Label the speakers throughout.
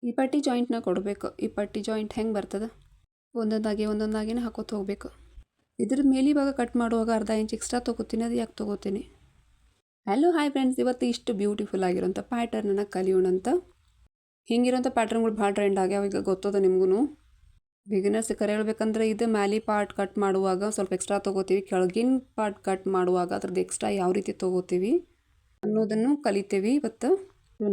Speaker 1: ಈ ಪಟ್ಟಿ ಜಾಯಿಂಟ್ನ ಕೊಡಬೇಕು. ಈ ಪಟ್ಟಿ ಜಾಯಿಂಟ್ ಹೆಂಗೆ ಬರ್ತದೆ ಒಂದೊಂದಾಗಿನೇ ಹಾಕೋತ ಹೋಗ್ಬೇಕು. ಇದ್ರ ಮೇಲಿ ಭಾಗ ಕಟ್ ಮಾಡುವಾಗ ಅರ್ಧ ಇಂಚ್ ಎಕ್ಸ್ಟ್ರಾ ತೊಗೋತೀನಿ. ಅದು ಯಾಕೆ ತೊಗೋತೀನಿ? ಹಲೋ ಹಾಯ್ ಫ್ರೆಂಡ್ಸ್, ಇವತ್ತು ಇಷ್ಟು ಬ್ಯೂಟಿಫುಲ್ ಆಗಿರೋಂಥ ಪ್ಯಾಟರ್ನನ್ನು ಕಲಿಯೋಣಂತ. ಹಿಂಗಿರೋಂಥ ಪ್ಯಾಟರ್ನ್ಗಳು ಭಾಳ ಟ್ರೆಂಡ್ ಆಗ್ಯಾವ ಈಗ, ಗೊತ್ತದ ನಿಮಗೂ. ಬಿಗಿನರ್ಸ್ ಕರೆ ಹೇಳ್ಬೇಕಂದ್ರೆ ಇದು ಮ್ಯಾಲಿ ಪಾರ್ಟ್ ಕಟ್ ಮಾಡುವಾಗ ಸ್ವಲ್ಪ ಎಕ್ಸ್ಟ್ರಾ ತೊಗೋತೀವಿ, ಕೆಳಗಿನ ಪಾರ್ಟ್ ಕಟ್ ಮಾಡುವಾಗ ಅದ್ರದ್ದು ಎಕ್ಸ್ಟ್ರಾ ಯಾವ ರೀತಿ ತೊಗೋತೀವಿ ಅನ್ನೋದನ್ನು ಕಲಿತೀವಿ ಇವತ್ತು.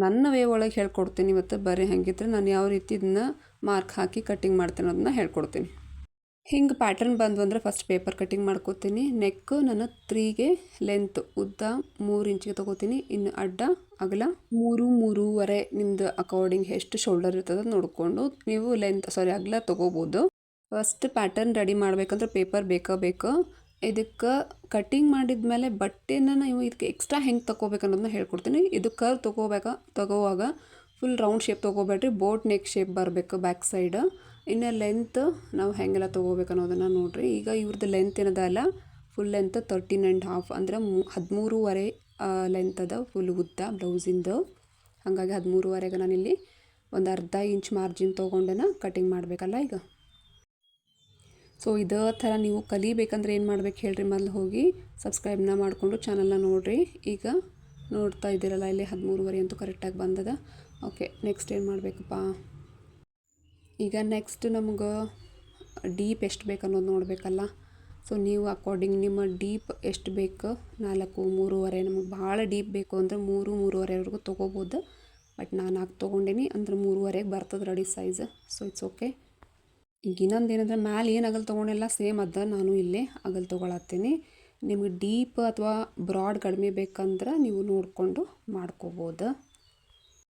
Speaker 1: ನನ್ನ ವೇ ಒಳಗೆ ಹೇಳ್ಕೊಡ್ತೀನಿ ಇವತ್ತು. ಬರೀ ಹಾಗಿದ್ರೆ ನಾನು ಯಾವ ರೀತಿ ಇದನ್ನ ಮಾರ್ಕ್ ಹಾಕಿ ಕಟ್ಟಿಂಗ್ ಮಾಡ್ತೀನಿ ಅದನ್ನ ಹೇಳ್ಕೊಡ್ತೀನಿ. ಹಿಂಗೆ ಪ್ಯಾಟರ್ನ್ ಬಂದು ಅಂದರೆ ಫಸ್ಟ್ ಪೇಪರ್ ಕಟ್ಟಿಂಗ್ ಮಾಡ್ಕೋತೀನಿ. ನೆಕ್ಕು ನಾನು 3ಗೆ ಲೆಂತ್ ಉದ್ದ 3 ಇಂಚಿಗೆ ತೊಗೋತೀನಿ. ಇನ್ನು ಅಡ್ಡ ಅಗಲ 3-3.5 ನಿಮ್ದು ಅಕಾರ್ಡಿಂಗ್ ಎಷ್ಟು ಶೋಲ್ಡರ್ ಇರ್ತದೆ ನೋಡಿಕೊಂಡು ನೀವು ಅಗಲ ತೊಗೋಬೋದು. ಫಸ್ಟ್ ಪ್ಯಾಟರ್ನ್ ರೆಡಿ ಮಾಡ್ಬೇಕಂದ್ರೆ ಪೇಪರ್ ಬೇಕು. ಇದಕ್ಕೆ ಕಟ್ಟಿಂಗ್ ಮಾಡಿದ್ಮೇಲೆ ಬಟ್ಟೆನ ನೀವು ಇದಕ್ಕೆ ಎಕ್ಸ್ಟ್ರಾ ಹೆಂಗೆ ತೊಗೋಬೇಕು ಅನ್ನೋದನ್ನ ಹೇಳ್ಕೊಡ್ತೀನಿ. ಇದು ಕರ್ವ್ ತೊಗೋವಾಗ ಫುಲ್ ರೌಂಡ್ ಶೇಪ್ ತೊಗೋಬೇಡ್ರಿ, ಬೋಟ್ ನೆಕ್ ಶೇಪ್ ಬರಬೇಕು ಬ್ಯಾಕ್ ಸೈಡ್. ಇನ್ನು ಲೆಂತ್ ನಾವು ಹೆಂಗೆಲ್ಲ ತೊಗೋಬೇಕು ಅನ್ನೋದನ್ನು ನೋಡಿರಿ. ಈಗ ಇವ್ರದ್ದು ಲೆಂತ್ ಏನದಲ್ಲ, ಫುಲ್ ಲೆಂತ್ 13.5 ಅಂದರೆ 13.5 ಲೆಂತ್ ಅದ ಫುಲ್ ಉದ್ದ ಬ್ಲೌಸಿಂದು. ಹಾಗಾಗಿ 13.5ಗೆ ನಾನಿಲ್ಲಿ ಒಂದು ಅರ್ಧ ಇಂಚ್ ಮಾರ್ಜಿನ್ ತೊಗೊಂಡನ ಕಟ್ಟಿಂಗ್ ಮಾಡಬೇಕಲ್ಲ ಈಗ. ಸೊ ಇದೇ ಥರ ನೀವು ಕಲಿಬೇಕಂದ್ರೆ ಏನು ಮಾಡ್ಬೇಕು ಹೇಳ್ರಿ, ಮೊದಲು ಹೋಗಿ ಸಬ್ಸ್ಕ್ರೈಬ್ನ ಮಾಡಿಕೊಂಡು ಚಾನಲ್ನ ನೋಡಿರಿ. ಈಗ ನೋಡ್ತಾ ಇದ್ದೀರಲ್ಲ, ಇಲ್ಲಿ 13.5 ಅಂತೂ ಕರೆಕ್ಟಾಗಿ ಬಂದದ. ಓಕೆ, ನೆಕ್ಸ್ಟ್ ಏನು ಮಾಡಬೇಕಪ್ಪ? ಈಗ ನೆಕ್ಸ್ಟ್ ನಮ್ಗೆ ಡೀಪ್ ಎಷ್ಟು ಬೇಕು ಅನ್ನೋದು ನೋಡಬೇಕಲ್ಲ. ಸೊ ನೀವು ಅಕಾರ್ಡಿಂಗ್ ನಿಮ್ಮ ಡೀಪ್ ಎಷ್ಟು ಬೇಕು, 4, 3.5 ನಮಗೆ ಭಾಳ ಡೀಪ್ ಬೇಕು ಅಂದರೆ 3-3.5ವರೆಗೂ ತೊಗೋಬೋದು. ಬಟ್ ನಾನು 4 ತೊಗೊಂಡೇನಿ ಅಂದ್ರೆ 3.5ಗೆ ಬರ್ತದೆ ready size. So it's okay. ಈಗ ಇನ್ನೊಂದು ಏನಂದರೆ ಮ್ಯಾಲೆ ಏನು ಅಗಲ್ ತೊಗೊಂಡೆಲ್ಲ ಸೇಮ್ ಅದ, ನಾನು ಇಲ್ಲೇ ಅಗಲ್ ತೊಗೊಳತ್ತೀನಿ. ನಿಮಗೆ ಡೀಪ್ ಅಥವಾ ಬ್ರಾಡ್ ಕಡಿಮೆ ಬೇಕಂದ್ರೆ ನೀವು ನೋಡಿಕೊಂಡು ಮಾಡ್ಕೋಬೋದು.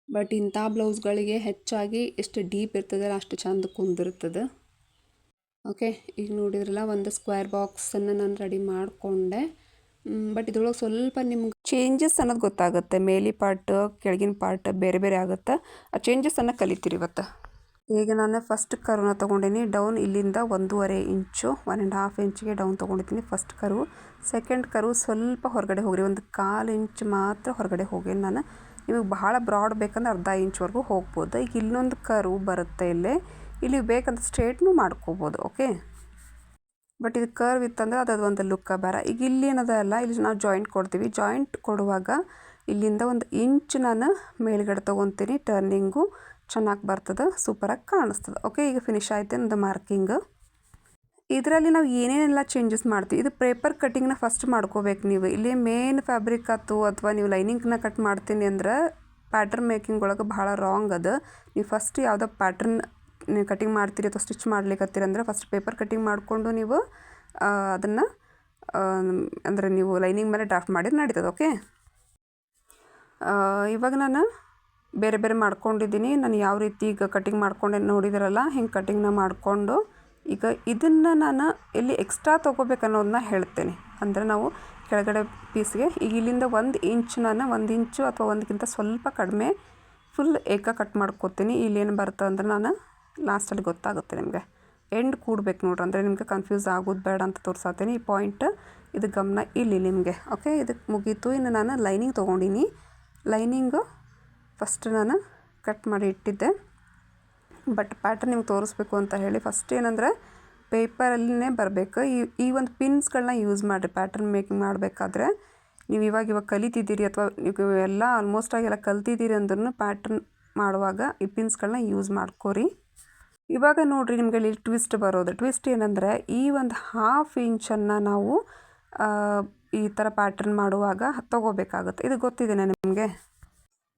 Speaker 1: ಬಟ್ ಇಂಥ ಬ್ಲೌಸ್ಗಳಿಗೆ ಹೆಚ್ಚಾಗಿ ಎಷ್ಟು ಡೀಪ್ ಇರ್ತದಲ್ಲ ಅಷ್ಟು ಚಂದ ಕುಂದಿರ್ತದೆ. ಓಕೆ, ಈಗ ನೋಡಿದ್ರಲ್ಲ ಒಂದು ಸ್ಕ್ವೇರ್ ಬಾಕ್ಸನ್ನು ನಾನು ರೆಡಿ ಮಾಡಿಕೊಂಡೆ. ಬಟ್ ಇದ್ರೊಳಗೆ ಸ್ವಲ್ಪ ನಿಮ್ಗೆ ಚೇಂಜಸ್ ಅನ್ನೋದು ಗೊತ್ತಾಗುತ್ತೆ. ಮೇಲಿ ಪಾರ್ಟ್ ಕೆಳಗಿನ ಪಾರ್ಟ್ ಬೇರೆ ಬೇರೆ ಆಗುತ್ತೆ. ಆ ಚೇಂಜಸ್ಸನ್ನು ಕಲಿತೀರಿ ಇವತ್ತು. ಈಗ ನಾನು ಫಸ್ಟ್ ಕರ್ವ್ನ ತೊಗೊಂಡಿನಿ. ಡೌನ್ ಇಲ್ಲಿಂದ 1.5 ಇಂಚು 1.5 ಇಂಚಿಗೆ ಡೌನ್ ತೊಗೊಂಡಿದ್ದೀನಿ ಫಸ್ಟ್ ಕರ್ವ್. ಸೆಕೆಂಡ್ ಕರ್ವ್ ಸ್ವಲ್ಪ ಹೊರಗಡೆ ಹೋಗ್ರಿ, ಒಂದು 1/4 ಇಂಚ್ ಮಾತ್ರ ಹೊರಗಡೆ ಹೋಗಿ. ನಾನು ನಿಮಗೆ ಬಹಳ ಬ್ರಾಡ್ ಬೇಕಂದ್ರೆ ಅರ್ಧ ಇಂಚ್ವರೆಗೂ ಹೋಗ್ಬೋದು. ಈಗ ಇಲ್ಲೊಂದು ಕರ್ವ್ ಬರುತ್ತೆ, ಇಲ್ಲಿ ಬೇಕಂದ್ರೆ ಸ್ಟ್ರೇಟ್ನೂ ಮಾಡ್ಕೋಬೋದು. ಓಕೆ, ಬಟ್ ಇದು ಕರ್ವ್ ಇತ್ತಂದ್ರೆ ಅದು ಒಂದು ಲುಕ್ಕ ಬೇರೆ. ಈಗ ಇಲ್ಲಿ ಏನದಲ್ಲ, ಇಲ್ಲಿ ನಾವು ಜಾಯಿಂಟ್ ಕೊಡ್ತೀವಿ. ಜಾಯಿಂಟ್ ಕೊಡುವಾಗ ಇಲ್ಲಿಂದ 1 ಇಂಚ್ ನಾನು ಮೇಲ್ಗಡೆ ತೊಗೊತೀನಿ. ಟರ್ನಿಂಗು ಚೆನ್ನಾಗಿ ಬರ್ತದೆ, ಸೂಪರಾಗಿ ಕಾಣಿಸ್ತದೆ. ಓಕೆ, ಈಗ ಫಿನಿಶ್ ಆಯ್ತು ನಂದು ಮಾರ್ಕಿಂಗ್. ಇದರಲ್ಲಿ ನಾವು ಏನೇನೆಲ್ಲ ಚೇಂಜಸ್ ಮಾಡ್ತೀವಿ, ಇದು ಪೇಪರ್ ಕಟ್ಟಿಂಗ್ನ ಫಸ್ಟ್ ಮಾಡ್ಕೋಬೇಕು ನೀವು. ಇಲ್ಲಿ ಮೇನ್ ಫ್ಯಾಬ್ರಿಕ್ ಆಯ್ತು ಅಥವಾ ನೀವು ಲೈನಿಂಗ್ನ ಕಟ್ ಮಾಡ್ತೀನಿ ಅಂದ್ರೆ ಪ್ಯಾಟರ್ನ್ ಮೇಕಿಂಗ್ ಒಳಗೆ ಭಾಳ ರಾಂಗ್ ಅದು. ನೀವು ಫಸ್ಟ್ ಯಾವುದೋ ಪ್ಯಾಟರ್ನ್ ನೀವು ಕಟಿಂಗ್ ಮಾಡ್ತೀರಿ ಅಥವಾ ಸ್ಟಿಚ್ ಮಾಡ್ಲಿಕ್ಕತ್ತೀರಿ ಅಂದ್ರೆ ಫಸ್ಟ್ ಪೇಪರ್ ಕಟ್ಟಿಂಗ್ ಮಾಡಿಕೊಂಡು ನೀವು ಅದನ್ನು ಅಂದರೆ ನೀವು ಲೈನಿಂಗ್ ಮೇಲೆ ಡ್ರಾಫ್ಟ್ ಮಾಡಿದ್ರೆ ನಡೀತದೆ. ಓಕೆ, ಇವಾಗ ನಾನು ಬೇರೆ ಬೇರೆ ಮಾಡ್ಕೊಂಡಿದ್ದೀನಿ. ನಾನು ಯಾವ ರೀತಿ ಈಗ ಕಟಿಂಗ್ ಮಾಡ್ಕೊಂಡೆ ನೋಡಿದಿರಲ್ಲ, ಹಿಂಗೆ ಕಟಿಂಗ್ನ ಮಾಡಿಕೊಂಡು ಈಗ ಇದನ್ನು ನಾನು ಎಲ್ಲಿ ಎಕ್ಸ್ಟ್ರಾ ತೊಗೋಬೇಕು ಅನ್ನೋದನ್ನ ಹೇಳ್ತೇನೆ. ಅಂದರೆ ನಾವು ಕೆಳಗಡೆ ಪೀಸ್ಗೆ ಈಗ ಇಲ್ಲಿಂದ 1 ಇಂಚ್ ನಾನು 1 ಇಂಚು ಅಥವಾ 1ಕ್ಕಿಂತ ಸ್ವಲ್ಪ ಕಡಿಮೆ ಫುಲ್ ಕಟ್ ಮಾಡ್ಕೋತೀನಿ. ಇಲ್ಲೇನು ಬರುತ್ತೆ ಅಂದರೆ ನಾನು ಲಾಸ್ಟಲ್ಲಿ ಗೊತ್ತಾಗುತ್ತೆ ನಿಮಗೆ. ಎಂಡ್ ಕೂಡ್ಬೇಕು ನೋಡ್ರಿ, ಅಂದರೆ ನಿಮಗೆ ಕನ್ಫ್ಯೂಸ್ ಆಗೋದು ಬೇಡ ಅಂತ ತೋರ್ಸಾತೀನಿ. ಈ ಪಾಯಿಂಟ್ ಇದು ಗಮನ ಇಲ್ಲಿ ನಿಮಗೆ. ಓಕೆ, ಇದಕ್ಕೆ ಮುಗೀತು. ಇನ್ನು ನಾನು ಲೈನಿಂಗ್ ತೊಗೊಂಡಿನಿ. ಲೈನಿಂಗು ಫಸ್ಟ್ ನಾನು ಕಟ್ ಮಾಡಿ ಇಟ್ಟಿದ್ದೆ. ಬಟ್ ಪ್ಯಾಟರ್ನ್ ನಿಮ್ಗೆ ತೋರಿಸ್ಬೇಕು ಅಂತ ಹೇಳಿ ಫಸ್ಟ್ ಏನಂದರೆ ಪೇಪರಲ್ಲೇ ಬರಬೇಕು. ಈ ಒಂದು ಪಿನ್ಸ್ಗಳನ್ನ ಯೂಸ್ ಮಾಡಿರಿ ಪ್ಯಾಟರ್ನ್ ಮೇಕಿಂಗ್ ಮಾಡಬೇಕಾದ್ರೆ. ನೀವು ಇವಾಗ ಕಲಿತಿದ್ದೀರಿ ಅಥವಾ ನೀವು ಎಲ್ಲ ಆಲ್ಮೋಸ್ಟ್ ಆಗಿ ಎಲ್ಲ ಕಲ್ತಿದ್ದೀರಿ ಅಂದ್ರೂ ಪ್ಯಾಟರ್ನ್ ಮಾಡುವಾಗ ಈ ಪಿನ್ಸ್ಗಳನ್ನ ಯೂಸ್ ಮಾಡ್ಕೋರಿ. ಇವಾಗ ನೋಡಿರಿ, ನಿಮಗೆ ಇಲ್ಲಿ ಟ್ವಿಸ್ಟ್ ಬರೋದು. ಟ್ವಿಸ್ಟ್ ಏನಂದರೆ ಈ ಒಂದು 1/2 ಇಂಚನ್ನು ನಾವು ಈ ಥರ ಪ್ಯಾಟರ್ನ್ ಮಾಡುವಾಗ ತೊಗೋಬೇಕಾಗುತ್ತೆ. ಇದು ಗೊತ್ತಿದೆಯಾ ನಿಮಗೆ?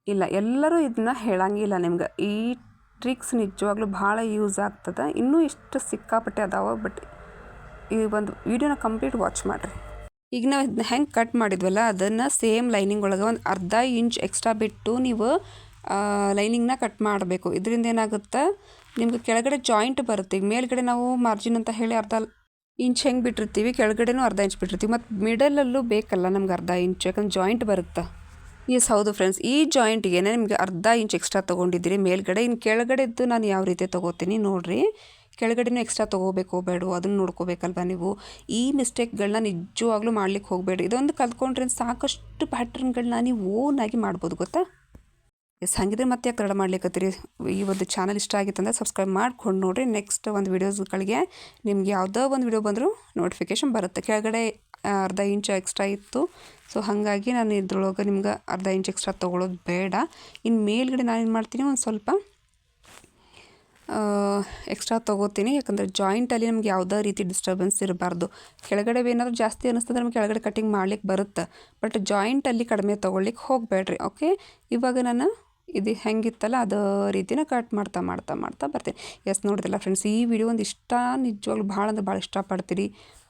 Speaker 1: ಇಲ್ಲ, ಎಲ್ಲರೂ ಇದನ್ನ ಹೇಳಂಗಿಲ್ಲ ನಿಮ್ಗೆ. ಈ ಟ್ರಿಕ್ಸ್ ನಿಜವಾಗ್ಲೂ ಭಾಳ ಯೂಸ್ ಆಗ್ತದೆ. ಇನ್ನೂ ಇಷ್ಟು ಸಿಕ್ಕಾಪಟ್ಟೆ ಅದಾವೆ. ಬಟ್ ಈ ಒಂದು ವಿಡಿಯೋನ ಕಂಪ್ಲೀಟ್ ವಾಚ್ ಮಾಡಿರಿ. ಈಗ ನಾವು ಇದನ್ನ ಹೆಂಗೆ ಕಟ್ ಮಾಡಿದ್ವಲ್ಲ ಅದನ್ನು ಸೇಮ್ ಲೈನಿಂಗ್ ಒಳಗೆ ಒಂದು ಅರ್ಧ ಇಂಚ್ ಎಕ್ಸ್ಟ್ರಾ ಬಿಟ್ಟು ನೀವು ಲೈನಿಂಗ್ನ ಕಟ್ ಮಾಡಬೇಕು. ಇದರಿಂದ ಏನಾಗುತ್ತೆ, ನಿಮ್ಗೆ ಕೆಳಗಡೆ ಜಾಯಿಂಟ್ ಬರುತ್ತೆ. ಈಗ ಮೇಲ್ಗಡೆ ನಾವು ಮಾರ್ಜಿನ್ ಅಂತ ಹೇಳಿ ಅರ್ಧ ಇಂಚ್ ಹೆಂಗೆ ಬಿಟ್ಟಿರ್ತೀವಿ, ಕೆಳಗಡೆನೂ ಅರ್ಧ ಇಂಚ್ ಬಿಟ್ಟಿರ್ತೀವಿ. ಮತ್ತು ಮಿಡಲಲ್ಲೂ ಬೇಕಲ್ಲ ನಮ್ಗೆ ಅರ್ಧ ಇಂಚ್, ಯಾಕಂದ್ರೆ ಜಾಯಿಂಟ್ ಬರುತ್ತೆ. ಎಸ್, ಹೌದು ಫ್ರೆಂಡ್ಸ್, ಈ ಜಾಯಿಂಟಿಗೆ ನಿಮಗೆ ಅರ್ಧ ಇಂಚ್ ಎಕ್ಸ್ಟ್ರಾ ತೊಗೊಂಡಿದ್ದೀರಿ ಮೇಲ್ಗಡೆ. ಇನ್ನು ಕೆಳಗಡೆದ್ದು ನಾನು ಯಾವ ರೀತಿ ತೊಗೋತೀನಿ ನೋಡಿರಿ. ಕೆಳಗಡೆನೂ ಎಕ್ಸ್ಟ್ರಾ ತೊಗೋಬೇಕು ಬೇಡ ಅದನ್ನು ನೋಡ್ಕೋಬೇಕಲ್ವ ನೀವು. ಈ ಮಿಸ್ಟೇಕ್ಗಳನ್ನ ನಿಜವಾಗ್ಲೂ ಮಾಡ್ಲಿಕ್ಕೆ ಹೋಗಬೇಡಿ. ಇದೊಂದು ಕಲ್ತ್ಕೊಂಡ್ರೆ ಸಾಕಷ್ಟು ಪ್ಯಾಟ್ರನ್ಗಳನ್ನ ನೀವು ಓನಾಗಿ ಮಾಡ್ಬೋದು, ಗೊತ್ತಾ? ಎಸ್ ಹಾಗಿದ್ರೆ ಮತ್ತೆ ಯಾಕೆ ತಡ ಮಾಡ್ಲಿಕ್ಕತ್ತೀರಿ, ಈ ಒಂದು ಚಾನಲ್ ಇಷ್ಟ ಆಗಿತ್ತಂದ್ರೆ ಸಬ್ಸ್ಕ್ರೈಬ್ ಮಾಡ್ಕೊಂಡು ನೋಡಿರಿ. ನೆಕ್ಸ್ಟ್ ಒಂದು ವೀಡಿಯೋಸ್ಗಳಿಗೆ ನಿಮ್ಗೆ ಯಾವುದೋ ಒಂದು ವಿಡಿಯೋ ಬಂದರೂ ನೋಟಿಫಿಕೇಷನ್ ಬರುತ್ತೆ. ಕೆಳಗಡೆ ಅರ್ಧ ಇಂಚ್ ಎಕ್ಸ್ಟ್ರಾ ಇತ್ತು, ಸೊ ಹಾಗಾಗಿ ನಾನು ಇದ್ರೊಳಗೆ ನಿಮ್ಗೆ ಅರ್ಧ ಇಂಚ್ ಎಕ್ಸ್ಟ್ರಾ ತೊಗೊಳೋದು ಬೇಡ. ಇನ್ನು ಮೇಲ್ಗಡೆ ನಾನೇನು ಮಾಡ್ತೀನಿ, ಒಂದು ಸ್ವಲ್ಪ ಎಕ್ಸ್ಟ್ರಾ ತೊಗೋತೀನಿ. ಯಾಕಂದರೆ ಜಾಯಿಂಟಲ್ಲಿ ನಮ್ಗೆ ಯಾವುದೇ ರೀತಿ ಡಿಸ್ಟರ್ಬೆನ್ಸ್ ಇರಬಾರ್ದು. ಕೆಳಗಡೆ ಏನಾದರೂ ಜಾಸ್ತಿ ಅನ್ನಿಸ್ತದೆ ನಮ್ಗೆ ಕೆಳಗಡೆ ಕಟಿಂಗ್ ಮಾಡ್ಲಿಕ್ಕೆ ಬರುತ್ತೆ, ಬಟ್ ಜಾಯಿಂಟಲ್ಲಿ ಕಡಿಮೆ ತೊಗೊಳ್ಲಿಕ್ಕೆ ಹೋಗಬೇಡ್ರಿ. ಓಕೆ, ಇವಾಗ ನಾನು ಇದು ಹೆಂಗಿತ್ತಲ್ಲ ಅದೇ ರೀತಿನ ಕಟ್ ಮಾಡ್ತಾ ಬರ್ತೀನಿ. ಎಸ್ ನೋಡಿದ್ರಲ್ಲ ಫ್ರೆಂಡ್ಸ್, ಈ ವಿಡಿಯೋ ಒಂದು ಇಷ್ಟ ನಿಜವಾಗ್ಲೂ ಭಾಳ ಅಂದ್ರೆ ಭಾಳ ಇಷ್ಟಪಡ್ತೀರಿ.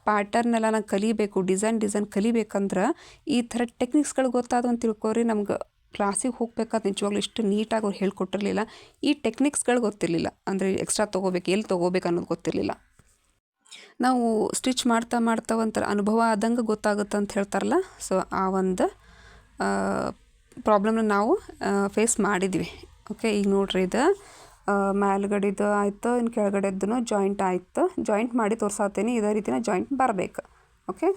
Speaker 1: ಪ್ಯಾಟರ್ನೆಲ್ಲ ನಾನು ಕಲಿಬೇಕು, ಡಿಸೈನ್ ಕಲಿಬೇಕಂದ್ರೆ ಈ ಥರ ಟೆಕ್ನಿಕ್ಸ್ಗಳು ಗೊತ್ತಾದ ಅಂತ ತಿಳ್ಕೊರಿ. ನಮ್ಗೆ ಕ್ಲಾಸಿಗೆ ಹೋಗ್ಬೇಕಾದ್ರೆ ನಿಜವಾಗ್ಲೂ ಇಷ್ಟು ನೀಟಾಗಿ ಅವ್ರು ಹೇಳ್ಕೊಟ್ಟಿರಲಿಲ್ಲ. ಈ ಟೆಕ್ನಿಕ್ಸ್ಗಳು ಗೊತ್ತಿರಲಿಲ್ಲ, ಅಂದರೆ ಎಕ್ಸ್ಟ್ರಾ ತೊಗೋಬೇಕು, ಎಲ್ಲಿ ತೊಗೋಬೇಕು ಅನ್ನೋದು ಗೊತ್ತಿರಲಿಲ್ಲ. ನಾವು ಸ್ಟಿಚ್ ಮಾಡ್ತಾ ಒಂಥರ ಅನುಭವ ಆದಂಗೆ ಗೊತ್ತಾಗುತ್ತೆ ಅಂತ ಹೇಳ್ತಾರಲ್ಲ, ಸೊ ಆ ಒಂದು ಪ್ರಾಬ್ಲಮ್ನ ನಾವು ಫೇಸ್ ಮಾಡಿದ್ವಿ. ಓಕೆ, ಈಗ ನೋಡ್ರಿ, ಇದು ಮೇಲ್ಗಡೆದು ಆಯಿತು, ಇನ್ನು ಕೆಳಗಡೆದ್ದು ಜಾಯಿಂಟ್ ಆಯಿತು. ಜಾಯಿಂಟ್ ಮಾಡಿ ತೋರ್ಸಾತೀನಿ, ಇದೇ ರೀತಿನ ಜಾಯಿಂಟ್ ಬರಬೇಕು. ಓಕೆ,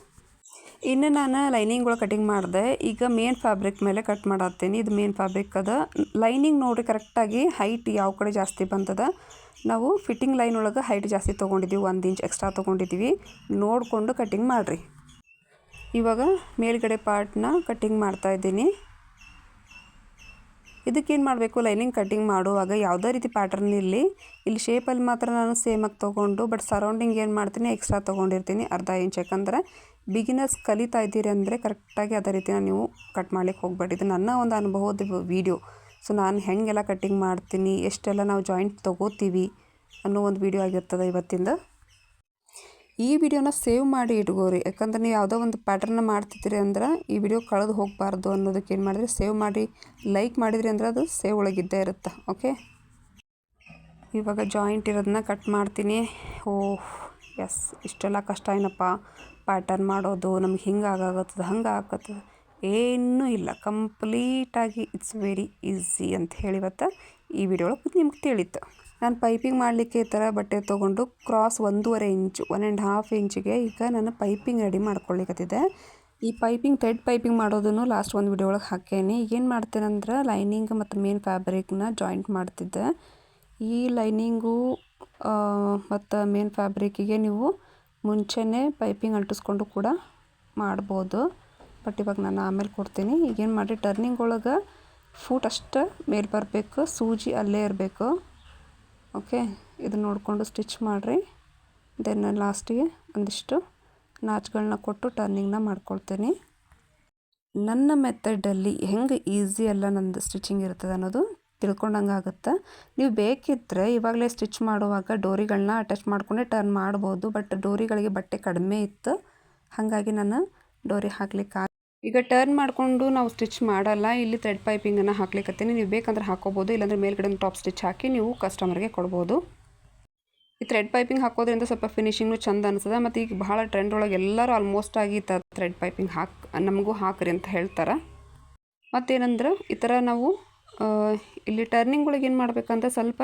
Speaker 1: ಇನ್ನು ನಾನು ಲೈನಿಂಗ್ ಒಳಗೆ ಕಟಿಂಗ್ ಮಾಡಿದೆ. ಈಗ ಮೇನ್ ಫ್ಯಾಬ್ರಿಕ್ ಮೇಲೆ ಕಟ್ ಮಾಡತ್ತೀನಿ. ಇದು ಮೇನ್ ಫ್ಯಾಬ್ರಿಕ್ ಅದ. ಲೈನಿಂಗ್ ನೋಡಿರಿ ಕರೆಕ್ಟಾಗಿ ಹೈಟ್ ಯಾವ ಕಡೆ ಜಾಸ್ತಿ ಬಂತದ. ನಾವು ಫಿಟ್ಟಿಂಗ್ ಲೈನ್ ಒಳಗೆ ಹೈಟ್ ಜಾಸ್ತಿ ತೊಗೊಂಡಿದ್ದೀವಿ, 1 ಇಂಚ್ ಎಕ್ಸ್ಟ್ರಾ ತೊಗೊಂಡಿದ್ದೀವಿ. ನೋಡಿಕೊಂಡು ಕಟಿಂಗ್ ಮಾಡಿರಿ. ಇವಾಗ ಮೇಲ್ಗಡೆ ಪಾರ್ಟ್ನ ಕಟ್ಟಿಂಗ್ ಮಾಡ್ತಾಯಿದ್ದೀನಿ. ಇದಕ್ಕೇನು ಮಾಡಬೇಕು, ಲೈನಿಂಗ್ ಕಟ್ಟಿಂಗ್ ಮಾಡುವಾಗ ಯಾವುದೇ ರೀತಿ ಪ್ಯಾಟರ್ನ್ ಇಲ್ಲಿ ಶೇಪಲ್ಲಿ ಮಾತ್ರ ನಾನು ಸೇಮಾಗಿ ತೊಗೊಂಡು, ಬಟ್ ಸರೌಂಡಿಂಗ್ ಏನು ಮಾಡ್ತೀನಿ, ಎಕ್ಸ್ಟ್ರಾ ತೊಗೊಂಡಿರ್ತೀನಿ ಅರ್ಧ ಇಂಚ್. ಯಾಕಂದರೆ ಬಿಗಿನರ್ಸ್ ಕಲಿತಾ ಇದ್ದೀರಿ ಅಂದರೆ ಕರೆಕ್ಟಾಗಿ ಅದೇ ರೀತಿನ ನೀವು ಕಟ್ ಮಾಡ್ಲಿಕ್ಕೆ ಹೋಗಬೇಡಿ. ಇದು ನನ್ನ ಒಂದು ಅನುಭವದ ವಿಡಿಯೋ. ಸೊ ನಾನು ಹೆಂಗೆಲ್ಲ ಕಟ್ಟಿಂಗ್ ಮಾಡ್ತೀನಿ, ಎಷ್ಟೆಲ್ಲ ನಾವು ಜಾಯಿಂಟ್ ತೊಗೋತೀವಿ ಅನ್ನೋ ಒಂದು ವಿಡಿಯೋ ಆಗಿರ್ತದೆ ಇವತ್ತಿಂದ. ಈ ವಿಡಿಯೋನ ಸೇವ್ ಮಾಡಿ ಇಟ್ಕೋರಿ. ಯಾಕಂದ್ರೆ ನೀವು ಯಾವುದೋ ಒಂದು ಪ್ಯಾಟರ್ನ ಮಾಡ್ತಿದ್ದೀರಿ ಅಂದ್ರೆ ಈ ವಿಡಿಯೋ ಕಳೆದು ಹೋಗಬಾರ್ದು ಅನ್ನೋದಕ್ಕೆ ಏನು ಮಾಡಿದ್ರಿ, ಸೇವ್ ಮಾಡಿ ಲೈಕ್ ಮಾಡಿದ್ರಿ ಅಂದ್ರೆ ಅದು ಸೇವ್ ಒಳಗಿದ್ದೇ ಇರುತ್ತೆ. ಓಕೆ, ಇವಾಗ ಜಾಯಿಂಟ್ ಇರೋದನ್ನ ಕಟ್ ಮಾಡ್ತೀನಿ. ಓಹ್ ಎಸ್, ಇಷ್ಟೆಲ್ಲ ಕಷ್ಟ ಏನಪ್ಪ ಪ್ಯಾಟರ್ನ್ ಮಾಡೋದು, ನಮ್ಗೆ ಹಿಂಗೆ ಹಂಗೆ ಆಗತ್ತದ, ಏನೂ ಇಲ್ಲ. ಕಂಪ್ಲೀಟಾಗಿ ಇಟ್ಸ್ ವೆರಿ ಈಸಿ ಅಂತ ಹೇಳಿ ಇವತ್ತು ಈ ವಿಡಿಯೋ ಒಳಗೆ ನಿಮ್ಗೆ ತಿಳಿತು. ನಾನು ಪೈಪಿಂಗ್ ಮಾಡಲಿಕ್ಕೆ ಈ ಥರ ಬಟ್ಟೆ ತೊಗೊಂಡು ಕ್ರಾಸ್ 1.5 ಇಂಚು 1.5 ಇಂಚಿಗೆ ಈಗ ನಾನು ಪೈಪಿಂಗ್ ರೆಡಿ ಮಾಡ್ಕೊಳ್ಳಿಕತ್ತಿದ್ದೆ. ಈ ಥ್ರೆಡ್ ಪೈಪಿಂಗ್ ಮಾಡೋದನ್ನು ಲಾಸ್ಟ್ ಒಂದು ವಿಡಿಯೋ ಒಳಗೆ ಹಾಕೇನಿ. ಏನು ಮಾಡ್ತೇನೆಂದ್ರೆ ಲೈನಿಂಗ್ ಮತ್ತು ಮೇನ್ ಫ್ಯಾಬ್ರಿಕ್ನ ಜಾಯಿಂಟ್ ಮಾಡ್ತಿದ್ದೆ. ಈ ಲೈನಿಂಗು ಮತ್ತು ಮೇನ್ ಫ್ಯಾಬ್ರಿಕ್ಕಿಗೆ ನೀವು ಮುಂಚೆನೇ ಪೈಪಿಂಗ್ ಅಂಟಿಸ್ಕೊಂಡು ಕೂಡ ಮಾಡ್ಬೋದು, ಬಟ್ ಇವಾಗ ನಾನು ಆಮೇಲೆ ಕೊಡ್ತೀನಿ. ಈಗೇನು ಮಾಡಿ, ಟರ್ನಿಂಗ್ ಒಳಗೆ ಫೂಟ್ ಅಷ್ಟು ಮೇಲೆ ಬರಬೇಕು, ಸೂಜಿ ಅಲ್ಲೇ ಇರಬೇಕು. ಓಕೆ, ಇದು ನೋಡಿಕೊಂಡು ಸ್ಟಿಚ್ ಮಾಡಿರಿ. ದೆನ್ ಲಾಸ್ಟಿಗೆ ಒಂದಿಷ್ಟು ನಾಚ್ಗಳನ್ನ ಕೊಟ್ಟು ಟರ್ನಿಂಗ್ನ ಮಾಡ್ಕೊಳ್ತೀನಿ. ನನ್ನ ಮೆಥಡಲ್ಲಿ ಹೆಂಗೆ ಈಸಿ ಎಲ್ಲ ನಂದು ಸ್ಟಿಚಿಂಗ್ ಇರ್ತದೆ ಅನ್ನೋದು ತಿಳ್ಕೊಂಡಂಗೆ ಆಗುತ್ತೆ. ನೀವು ಬೇಕಿದ್ದರೆ ಇವಾಗಲೇ ಸ್ಟಿಚ್ ಮಾಡುವಾಗ ಡೋರಿಗಳನ್ನ ಅಟ್ಯಾಚ್ ಮಾಡ್ಕೊಂಡೆ ಟರ್ನ್ ಮಾಡ್ಬೋದು, ಬಟ್ ಡೋರಿಗಳಿಗೆ ಬಟ್ಟೆ ಕಡಿಮೆ ಇತ್ತು, ಹಾಗಾಗಿ ನಾನು ಡೋರಿ ಹಾಕ್ಲಿಕ್ಕೆ ಈಗ ಟರ್ನ್ ಮಾಡಿಕೊಂಡು ನಾವು ಸ್ಟಿಚ್ ಮಾಡಲ್ಲ. ಇಲ್ಲಿ ಥ್ರೆಡ್ ಪೈಪಿಂಗನ್ನು ಹಾಕ್ಲಿಕ್ಕತ್ತೀನಿ. ನೀವು ಬೇಕಂದ್ರೆ ಹಾಕೋಬೋದು, ಇಲ್ಲಾಂದರೆ ಮೇಲ್ಗಡೆ ಟಾಪ್ ಸ್ಟಿಚ್ ಹಾಕಿ ನೀವು ಕಸ್ಟಮರ್ಗೆ ಕೊಡ್ಬೋದು. ಈ ಥ್ರೆಡ್ ಪೈಪಿಂಗ್ ಹಾಕೋದ್ರಿಂದ ಸ್ವಲ್ಪ ಫಿನಿಶಿಂಗು ಚಂದ ಅನಿಸ್ತದೆ. ಮತ್ತು ಈಗ ಭಾಳ ಟ್ರೆಂಡ್ ಒಳಗೆ ಎಲ್ಲರೂ ಆಲ್ಮೋಸ್ಟ್ ಆಗಿ ಥ್ರೆಡ್ ಪೈಪಿಂಗ್ ನಮಗೂ ಹಾಕ್ರಿ ಅಂತ ಹೇಳ್ತಾರೆ. ಮತ್ತೇನಂದ್ರೆ ಈ ಥರ ನಾವು ಇಲ್ಲಿ ಟರ್ನಿಂಗ್ ಒಳಗೆ ಏನು ಮಾಡಬೇಕಂದ್ರೆ ಸ್ವಲ್ಪ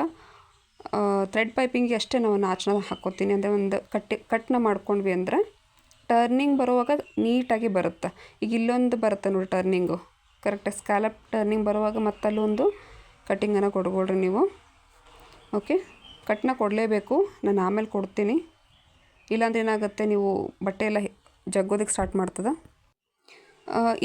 Speaker 1: ಥ್ರೆಡ್ ಪೈಪಿಂಗಿಗೆ ಅಷ್ಟೇ ನಾವು ನಾಚನ ಹಾಕ್ಕೋತೀನಿ. ಅಂದರೆ ಒಂದು ಕಟ್ನ ಮಾಡ್ಕೊಂಡ್ವಿ ಅಂದರೆ ಟರ್ನಿಂಗ್ ಬರುವಾಗ ನೀಟಾಗಿ ಬರುತ್ತೆ. ಈಗ ಇಲ್ಲೊಂದು ಬರುತ್ತೆ ನೋಡಿ ಟರ್ನಿಂಗು, ಕರೆಕ್ಟಾಗಿ ಸ್ಕ್ಯಾಲಪ್ ಟರ್ನಿಂಗ್ ಬರುವಾಗ ಮತ್ತಲ್ಲೊಂದು ಕಟ್ಟಿಂಗನ್ನು ಕೊಡ್ಕೊಳ್ರಿ ನೀವು. ಓಕೆ, ಕಟ್ನ ಕೊಡಲೇಬೇಕು, ನಾನು ಆಮೇಲೆ ಕೊಡ್ತೀನಿ. ಇಲ್ಲಾಂದ್ರೆ ಏನಾಗುತ್ತೆ, ನೀವು ಬಟ್ಟೆ ಎಲ್ಲ ಜಗ್ಗೋದಕ್ಕೆ ಸ್ಟಾರ್ಟ್ ಮಾಡ್ತದೆ.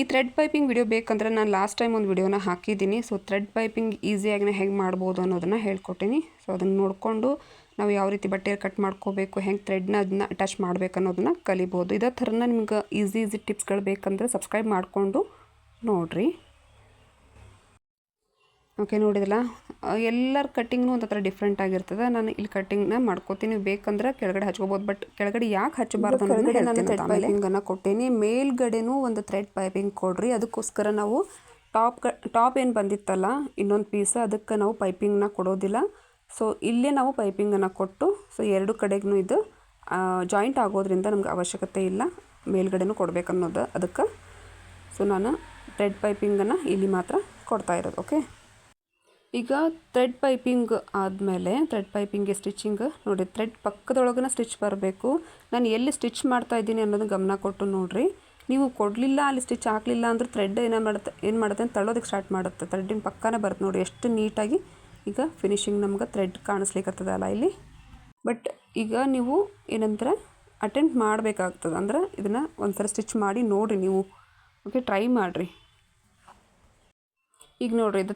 Speaker 1: ಈ ಥ್ರೆಡ್ ಪೈಪಿಂಗ್ ವಿಡಿಯೋ ಬೇಕಂದ್ರೆ ನಾನು ಲಾಸ್ಟ್ ಟೈಮ್ ಒಂದು ವಿಡಿಯೋನ ಹಾಕಿದ್ದೀನಿ. ಸೊ ಥ್ರೆಡ್ ಪೈಪಿಂಗ್ ಈಸಿಯಾಗಿ ಹೆಂಗೆ ಮಾಡ್ಬೋದು ಅನ್ನೋದನ್ನು ಹೇಳ್ಕೊಟ್ಟಿನಿ. ಸೊ ಅದನ್ನು ನೋಡಿಕೊಂಡು ನಾವು ಯಾವ ರೀತಿ ಬಟ್ಟೆ ಕಟ್ ಮಾಡ್ಕೋಬೇಕು, ಹೆಂಗೆ ಥ್ರೆಡ್ನ ಅದನ್ನ ಅಟ್ಯಾಚ್ ಮಾಡಬೇಕು ಅನ್ನೋದನ್ನ ಕಲಿಬೋದು. ಇದೇ ಥರನ ನಿಮ್ಗೆ ಈಸಿ ಟಿಪ್ಸ್ಗಳು ಬೇಕಂದ್ರೆ ಸಬ್ಸ್ಕ್ರೈಬ್ ಮಾಡಿಕೊಂಡು ನೋಡಿರಿ. ಓಕೆ, ನೋಡಿದಿಲ್ಲ, ಎಲ್ಲರ ಕಟ್ಟಿಂಗ್ನು ಒಂದು ಥರ ಡಿಫ್ರೆಂಟ್ ಆಗಿರ್ತದೆ. ನಾನು ಇಲ್ಲಿ ಕಟ್ಟಿಂಗ್ನ ಮಾಡ್ಕೋತೀನಿ, ಬೇಕಂದ್ರೆ ಕೆಳಗಡೆ ಹಚ್ಕೋಬೋದು, ಬಟ್ ಕೆಳಗಡೆ ಯಾಕೆ ಹಚ್ಚಬಾರ್ದು ಅನ್ನೋದನ್ನ ನಾನು ಥ್ರೆಡ್ ಪೈಪಿಂಗನ್ನು ಕೊಟ್ಟೇನಿ. ಮೇಲ್ಗಡೆನೂ ಒಂದು ಥ್ರೆಡ್ ಪೈಪಿಂಗ್ ಕೊಡ್ರಿ. ಅದಕ್ಕೋಸ್ಕರ ನಾವು ಟಾಪ್ ಏನು ಬಂದಿತ್ತಲ್ಲ ಇನ್ನೊಂದು ಪೀಸ್, ಅದಕ್ಕೆ ನಾವು ಪೈಪಿಂಗ್ನ ಕೊಡೋದಿಲ್ಲ. ಸೊ ಇಲ್ಲೇ ನಾವು ಪೈಪಿಂಗನ್ನು ಕೊಟ್ಟು, ಸೊ ಎರಡು ಕಡೆಗೂ ಇದು ಜಾಯಿಂಟ್ ಆಗೋದ್ರಿಂದ ನಮ್ಗೆ ಅವಶ್ಯಕತೆ ಇಲ್ಲ ಮೇಲ್ಗಡೆನೂ ಕೊಡಬೇಕನ್ನೋದು ಅದಕ್ಕೆ. ಸೊ ನಾನು ಥ್ರೆಡ್ ಪೈಪಿಂಗನ್ನು ಇಲ್ಲಿ ಮಾತ್ರ ಕೊಡ್ತಾ ಇರೋದು. ಓಕೆ, ಈಗ ಥ್ರೆಡ್ ಪೈಪಿಂಗ್ ಆದಮೇಲೆ ಥ್ರೆಡ್ ಪೈಪಿಂಗ್ಗೆ ಸ್ಟಿಚಿಂಗ್ ನೋಡಿ, ಥ್ರೆಡ್ ಪಕ್ಕದೊಳಗನ ಸ್ಟಿಚ್ ಬರಬೇಕು. ನಾನು ಎಲ್ಲಿ ಸ್ಟಿಚ್ ಮಾಡ್ತಾ ಇದ್ದೀನಿ ಅನ್ನೋದು ಗಮನ ಕೊಟ್ಟು ನೋಡಿರಿ. ನೀವು ಕೊಡಲಿಲ್ಲ ಅಲ್ಲಿ ಸ್ಟಿಚ್ ಹಾಕಲಿಲ್ಲ ಅಂದ್ರೆ ಥ್ರೆಡ್ ಏನು ಮಾಡುತ್ತೆ ಅಂತ ತಳ್ಳೋದಕ್ಕೆ ಸ್ಟಾರ್ಟ್ ಮಾಡುತ್ತೆ. ಥ್ರೆಡ್ಡಿನ ಪಕ್ಕನೇ ಬರುತ್ತೆ ನೋಡಿ ಎಷ್ಟು ನೀಟಾಗಿ ಈಗ ಫಿನಿಶಿಂಗ್ ನಮ್ಗೆ ಥ್ರೆಡ್ ಕಾಣಿಸ್ಲಿಕ್ಕತ್ತದಲ್ಲ ಇಲ್ಲಿ. ಬಟ್ ಈಗ ನೀವು ಏನಂದ್ರೆ ಅಟೆಂಪ್ಟ್ ಮಾಡಬೇಕಾಗ್ತದೆ, ಅಂದ್ರೆ ಇದನ್ನು ಒಂದ್ಸಲ ಸ್ಟಿಚ್ ಮಾಡಿ ನೋಡಿರಿ ನೀವು. ಓಕೆ, ಟ್ರೈ ಮಾಡಿರಿ. ಈಗ ನೋಡಿರಿ, ಇದು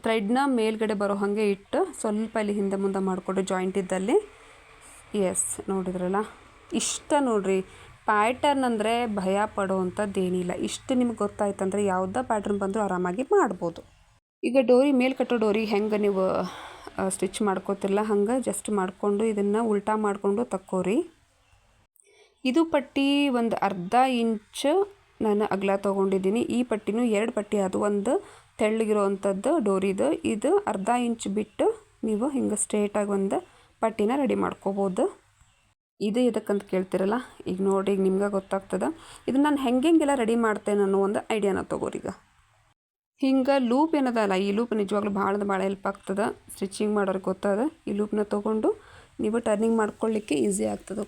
Speaker 1: ಥ್ರೆಡ್ನ ಮೇಲ್ಗಡೆ ಬರೋ ಹಾಗೆ ಇಟ್ಟು ಸ್ವಲ್ಪ ಇಲ್ಲಿ ಹಿಂದೆ ಮುಂದೆ ಮಾಡಿಕೊಡ್ರಿ ಜಾಯಿಂಟ್ ಇದ್ದಲ್ಲಿ. ಎಸ್, ನೋಡಿದ್ರಲ್ಲ, ಇಷ್ಟ ನೋಡಿರಿ. ಪ್ಯಾಟರ್ನ್ ಅಂದರೆ ಭಯ ಪಡೋವಂಥದ್ದೇನಿಲ್ಲ. ಇಷ್ಟು ನಿಮ್ಗೆ ಗೊತ್ತಾಯ್ತಂದರೆ ಯಾವುದೇ ಪ್ಯಾಟರ್ನ್ ಬಂದರೂ ಆರಾಮಾಗಿ ಮಾಡ್ಬೋದು. ಈಗ ಡೋರಿ ಮೇಲೆ ಕಟ್ಟೋ ಡೋರಿ ಹೆಂಗೆ ನೀವು ಸ್ಟಿಚ್ ಮಾಡ್ಕೋತಿರಲ್ಲ ಹಂಗೆ ಜಸ್ಟ್ ಮಾಡಿಕೊಂಡು ಇದನ್ನು ಉಲ್ಟಾ ಮಾಡಿಕೊಂಡು ತಕ್ಕೋರಿ. ಇದು ಪಟ್ಟಿ ಒಂದು ಅರ್ಧ ಇಂಚ್ ನಾನು ಅಗಲ ತೊಗೊಂಡಿದ್ದೀನಿ. ಈ ಪಟ್ಟಿನೂ 2 ಪಟ್ಟಿ ಅದು, ಒಂದು ತೆಳ್ಳಗಿರೋವಂಥದ್ದು ಡೋರಿದು. ಇದು ಅರ್ಧ ಇಂಚ್ ಬಿಟ್ಟು ನೀವು ಹಿಂಗೆ ಸ್ಟ್ರೇಟಾಗಿ ಒಂದು ಪಟ್ಟಿನ ರೆಡಿ ಮಾಡ್ಕೋಬೋದು. ಇದು ಎದಕ್ಕಂತ ಕೇಳ್ತಿರಲ್ಲ, ಈಗ ನೋಡಿ, ಈಗ ನಿಮ್ಗೆ ಗೊತ್ತಾಗ್ತದೆ ಇದನ್ನು ನಾನು ಹೆಂಗೆಲ್ಲ ರೆಡಿ ಮಾಡ್ತೇನೆ ಅನ್ನೋ ಒಂದು ಐಡಿಯಾನ ತೊಗೋರಿ. ಈಗ ಹಿಂಗೆ ಲೂಪ್ ಏನದಲ್ಲ, ಈ ಲೂಪ್ ನಿಜವಾಗ್ಲೂ ಭಾಳ ಹೆಲ್ಪ್ ಆಗ್ತದೆ ಸ್ಟಿಚಿಂಗ್ ಮಾಡೋರಿಗೆ ಗೊತ್ತದ. ಈ ಲೂಪ್ನ ತೊಗೊಂಡು ನೀವು ಟರ್ನಿಂಗ್ ಮಾಡ್ಕೊಳ್ಳಿಕ್ಕೆ ಈಸಿ ಆಗ್ತದೆ.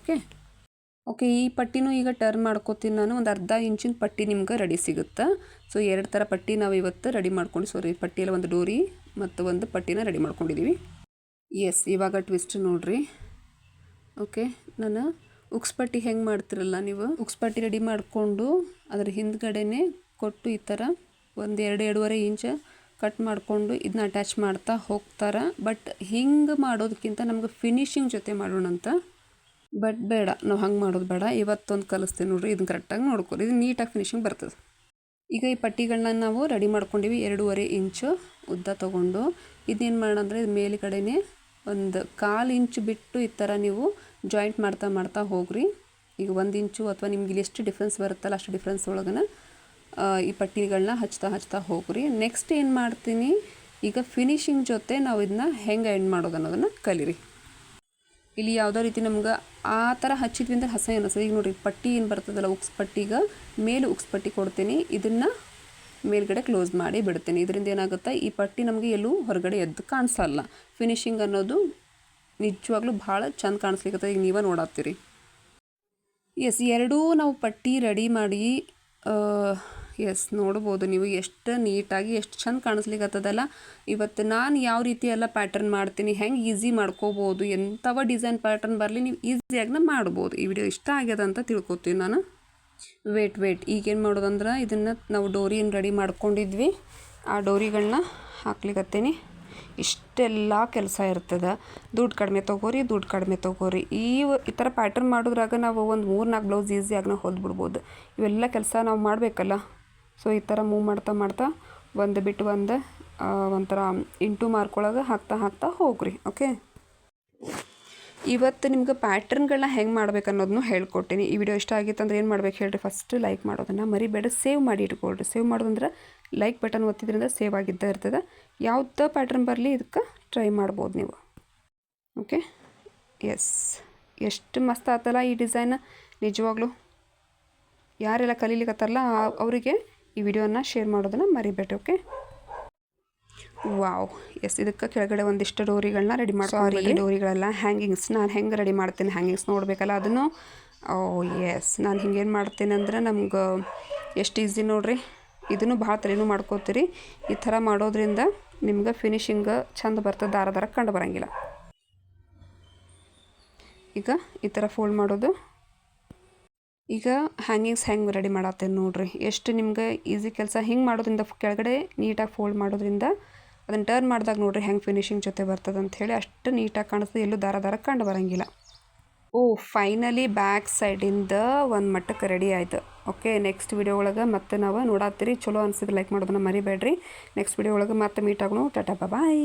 Speaker 1: ಓಕೆ, ಈ ಪಟ್ಟಿನೂ ಈಗ ಟರ್ನ್ ಮಾಡ್ಕೋತೀನಿ ನಾನು. ಒಂದು ಅರ್ಧ ಇಂಚಿನ ಪಟ್ಟಿ ನಿಮ್ಗೆ ರೆಡಿ ಸಿಗುತ್ತೆ. ಸೊ 2 ಥರ ಪಟ್ಟಿ ನಾವು ಇವತ್ತು ರೆಡಿ ಮಾಡ್ಕೊಂಡು ಪಟ್ಟಿಯಲ್ಲಿ ಒಂದು ಡೋರಿ ಮತ್ತು ಒಂದು ಪಟ್ಟಿನ ರೆಡಿ ಮಾಡ್ಕೊಂಡಿದ್ದೀವಿ. ಎಸ್, ಇವಾಗ ಟ್ವಿಸ್ಟ್ ನೋಡಿರಿ. ಓಕೆ, ನಾನು ಉಕ್ಸ್ ಪಟ್ಟಿ ಹೆಂಗೆ ಮಾಡ್ತಿರಲ್ಲ ನೀವು, ಉಕ್ಸ್ ಪಟ್ಟಿ ರೆಡಿ ಮಾಡಿಕೊಂಡು ಅದರ ಹಿಂದ್ಗಡೆನೇ ಕೊಟ್ಟು ಈ ಥರ ಒಂದು 2-2.5 ಇಂಚ್ ಕಟ್ ಮಾಡಿಕೊಂಡು ಇದನ್ನ ಅಟ್ಯಾಚ್ ಮಾಡ್ತಾ ಹೋಗ್ತಾರೆ. ಬಟ್ ಹಿಂಗೆ ಮಾಡೋದಕ್ಕಿಂತ ನಮ್ಗೆ ಫಿನಿಶಿಂಗ್ ಜೊತೆ ಮಾಡೋಣ ಅಂತ. ಬಟ್ ಬೇಡ, ನಾವು ಹಂಗೆ ಮಾಡೋದು ಬೇಡ. ಇವತ್ತೊಂದು ಕಲಿಸ್ತೀನಿ ನೋಡಿರಿ, ಇದನ್ನು ಕರೆಕ್ಟಾಗಿ ನೋಡ್ಕೊರಿ, ಇದು ನೀಟಾಗಿ ಫಿನಿಶಿಂಗ್ ಬರ್ತದೆ. ಈಗ ಈ ಪಟ್ಟಿಗಳನ್ನ ನಾವು ರೆಡಿ ಮಾಡ್ಕೊಂಡಿವಿ. 2.5 ಇಂಚು ಉದ್ದ ತೊಗೊಂಡು ಇದನ್ನೇನು ಮಾಡೋಣ ಅಂದರೆ ಇದು ಮೇಲ್ಗಡೆನೇ ಒಂದು 1/4 ಇಂಚ್ ಬಿಟ್ಟು ಈ ಥರ ನೀವು ಜಾಯಿಂಟ್ ಮಾಡ್ತಾ ಹೋಗ್ರಿ. ಈಗ 1 ಇಂಚು ಅಥವಾ ನಿಮ್ಗೆ ಇಲ್ಲಿ ಎಷ್ಟು ಡಿಫ್ರೆನ್ಸ್ ಬರುತ್ತಲ್ಲ ಅಷ್ಟು ಡಿಫ್ರೆನ್ಸ್ ಒಳಗನ ಈ ಪಟ್ಟಿಗಳನ್ನ ಹಚ್ತಾ ಹೋಗ್ರಿ. ನೆಕ್ಸ್ಟ್ ಏನು ಮಾಡ್ತೀನಿ, ಈಗ ಫಿನಿಶಿಂಗ್ ಜೊತೆ ನಾವು ಇದನ್ನ ಹೆಂಗೆ ಎಂಡ್ ಮಾಡೋದು ಅನ್ನೋದನ್ನು ಕಲೀರಿ. ಇಲ್ಲಿ ಯಾವುದೋ ರೀತಿ ನಮ್ಗೆ ಆ ಥರ ಹಚ್ಚಿದ್ವಿ ಅಂದರೆ ಹಸ ಅನಿಸ್ತದೆ. ಈಗ ನೋಡಿರಿ, ಪಟ್ಟಿ ಏನು ಬರ್ತದಲ್ಲ ಉಕ್ಸ್ ಪಟ್ಟಿಗೆ ಮೇಲೆ ಉಕ್ಸ್ ಪಟ್ಟಿ ಕೊಡ್ತೀನಿ, ಇದನ್ನು ಮೇಲ್ಗಡೆ ಕ್ಲೋಸ್ ಮಾಡಿ ಬಿಡ್ತೀನಿ. ಇದರಿಂದ ಏನಾಗುತ್ತೆ, ಈ ಪಟ್ಟಿ ನಮಗೆ ಎಲ್ಲೂ ಹೊರಗಡೆ ಎದ್ದು ಕಾಣಿಸಲ್ಲ. ಫಿನಿಶಿಂಗ್ ಅನ್ನೋದು ನಿಜವಾಗ್ಲೂ ಭಾಳ ಚಂದ ಕಾಣಿಸ್ಲಿಕ್ಕೆ ಈಗ ನೀವೇ ನೋಡತ್ತೀರಿ. ಎಸ್, ಎರಡೂ ನಾವು ಪಟ್ಟಿ ರೆಡಿ ಮಾಡಿ ಎಸ್ ನೋಡ್ಬೋದು ನೀವು ಎಷ್ಟು ನೀಟಾಗಿ ಎಷ್ಟು ಚಂದ ಕಾಣಿಸ್ಲಿಕ್ಕತ್ತದಲ್ಲ. ಇವತ್ತು ನಾನು ಯಾವ ರೀತಿ ಎಲ್ಲ ಪ್ಯಾಟರ್ನ್ ಮಾಡ್ತೀನಿ, ಹೆಂಗೆ ಈಸಿ ಮಾಡ್ಕೋಬೋದು, ಎಂಥವ ಡಿಸೈನ್ ಪ್ಯಾಟರ್ನ್ ಬರಲಿ ನೀವು ಈಸಿಯಾಗಿ ಮಾಡ್ಬೋದು. ಈ ವಿಡಿಯೋ ಇಷ್ಟ ಆಗ್ಯದ ಅಂತ ತಿಳ್ಕೊತೀನಿ ನಾನು. ವೇಟ್ ಈಗೇನು ಮಾಡೋದಂದ್ರೆ ಇದನ್ನು ನಾವು ಡೋರಿಯನ್ನು ರೆಡಿ ಮಾಡ್ಕೊಂಡಿದ್ವಿ, ಆ ಡೋರಿಗಳನ್ನ ಹಾಕ್ಲಿಕ್ಕತ್ತೀನಿ. ಇಷ್ಟೆಲ್ಲ ಕೆಲಸ ಇರ್ತದೆ. ದುಡ್ಡು ಕಡಿಮೆ ತೊಗೋರಿ. ಈ ಥರ ಪ್ಯಾಟರ್ನ್ ಮಾಡೋದ್ರಾಗ ನಾವು ಒಂದು 3-4 ಬ್ಲೌಸ್ ಈಸಿಯಾಗಿ ನಾವು ಹೊಲ್ಬಿಡ್ಬೋದು. ಇವೆಲ್ಲ ಕೆಲಸ ನಾವು ಮಾಡಬೇಕಲ್ಲ. ಸೊ ಈ ಥರ ಮೂವ್ ಮಾಡ್ತಾ ಒಂದು ಬಿಟ್ಟು ಒಂಥರ ಇಂಟು ಮಾರ್ಕೊಳಗೆ ಹಾಕ್ತಾ ಹೋಗ್ರಿ. ಓಕೆ, ಇವತ್ತು ನಿಮ್ಗೆ ಪ್ಯಾಟರ್ನ್ಗಳನ್ನ ಹೆಂಗೆ ಮಾಡ್ಬೇಕು ಅನ್ನೋದನ್ನು ಹೇಳ್ಕೊಡ್ತೀನಿ. ಈ ವಿಡಿಯೋ ಇಷ್ಟ ಆಗಿತ್ತು ಅಂದರೆ ಏನು ಮಾಡ್ಬೇಕು ಹೇಳ್ರಿ, ಫಸ್ಟ್ ಲೈಕ್ ಮಾಡೋದನ್ನು ಮರಿಬೇಡ, ಸೇವ್ ಮಾಡಿ ಇಟ್ಕೊಳ್ರಿ. ಸೇವ್ ಮಾಡೋದಂದ್ರೆ ಲೈಕ್ ಬಟನ್ ಒತ್ತಿದ್ರಿಂದ ಸೇವ್ ಆಗಿದ್ದೇ ಇರ್ತದೆ. ಯಾವುದೇ ಪ್ಯಾಟರ್ನ್ ಬರಲಿ ಇದಕ್ಕೆ ಟ್ರೈ ಮಾಡ್ಬೋದು ನೀವು. ಓಕೆ, ಎಸ್, ಎಷ್ಟು ಮಸ್ತ್ ಆತಲ್ಲ ಈ ಡಿಸೈನ್. ನಿಜವಾಗ್ಲೂ ಯಾರೆಲ್ಲ ಕಲೀಲಿಕ್ಕತ್ತಾರಲ್ಲ ಅವರಿಗೆ ಈ ವಿಡಿಯೋನ ಶೇರ್ ಮಾಡೋದನ್ನು ಮರಿಬೇಡ್ರಿ. ಓಕೆ, ವಾವ್, ಎಸ್, ಇದಕ್ಕೆ ಕೆಳಗಡೆ ಒಂದಿಷ್ಟು ಡೋರಿಗಳನ್ನ ರೆಡಿ ಮಾಡ್ಕೊಂಡು, ಡೋರಿಗಳೆಲ್ಲ ಹ್ಯಾಂಗಿಂಗ್ಸ್ ನಾನು ಹೆಂಗೆ ರೆಡಿ ಮಾಡ್ತೀನಿ, ಹ್ಯಾಂಗಿಂಗ್ಸ್ ನೋಡಬೇಕಲ್ಲ ಅದನ್ನು. ಎಸ್, ನಾನು ಹಿಂಗೇನು ಮಾಡ್ತೀನಿ ಅಂದ್ರೆ ನಮ್ಗೆ ಎಷ್ಟು ಈಸಿ ನೋಡಿರಿ. ಇದನ್ನು ಭಾಳ ತಲೆನೂ ಮಾಡ್ಕೋತೀರಿ. ಈ ಥರ ಮಾಡೋದ್ರಿಂದ ನಿಮ್ಗೆ ಫಿನಿಶಿಂಗ್ ಚಂದ ಬರ್ತದೆ, ದಾರ ಕಂಡು ಬರೋಂಗಿಲ್ಲ. ಈಗ ಈ ಥರ ಫೋಲ್ಡ್ ಮಾಡೋದು. ಈಗ ಹ್ಯಾಂಗಿಂಗ್ಸ್ ಹೆಂಗೆ ರೆಡಿ ಮಾಡತ್ತೇನೆ ನೋಡಿರಿ, ಎಷ್ಟು ನಿಮ್ಗೆ ಈಸಿ ಕೆಲಸ. ಹಿಂಗೆ ಮಾಡೋದ್ರಿಂದ ಕೆಳಗಡೆ ನೀಟಾಗಿ ಫೋಲ್ಡ್ ಮಾಡೋದ್ರಿಂದ ಅದನ್ನು ಟರ್ನ್ ಮಾಡಿದಾಗ ನೋಡಿರಿ ಹೆಂಗೆ ಫಿನಿಶಿಂಗ್ ಜೊತೆ ಬರ್ತದೆ ಅಂಥೇಳಿ. ಅಷ್ಟು ನೀಟಾಗಿ ಕಾಣಿಸ್ತದೆ, ಎಲ್ಲೂ ದಾರ ಕಂಡು ಬರೋಂಗಿಲ್ಲ. ಫೈನಲಿ ಬ್ಯಾಕ್ ಸೈಡಿಂದ ಒಂದು ಮಟ್ಟಕ್ಕೆ ರೆಡಿ ಆಯಿತು. ಓಕೆ, ನೆಕ್ಸ್ಟ್ ವಿಡಿಯೋ ಒಳಗೆ ಮತ್ತೆ ನಾವು ನೋಡತ್ತೀರಿ. ಚಲೋ ಅನಿಸಿದ್ರೆ ಲೈಕ್ ಮಾಡೋದನ್ನು ಮರಿಬೇಡ್ರಿ. ನೆಕ್ಸ್ಟ್ ವಿಡಿಯೋ ಒಳಗೆ ಮತ್ತೆ ಮೀಟ್ ಆಗೋಣ. ಟಾಟಾ, ಬಾಯ್.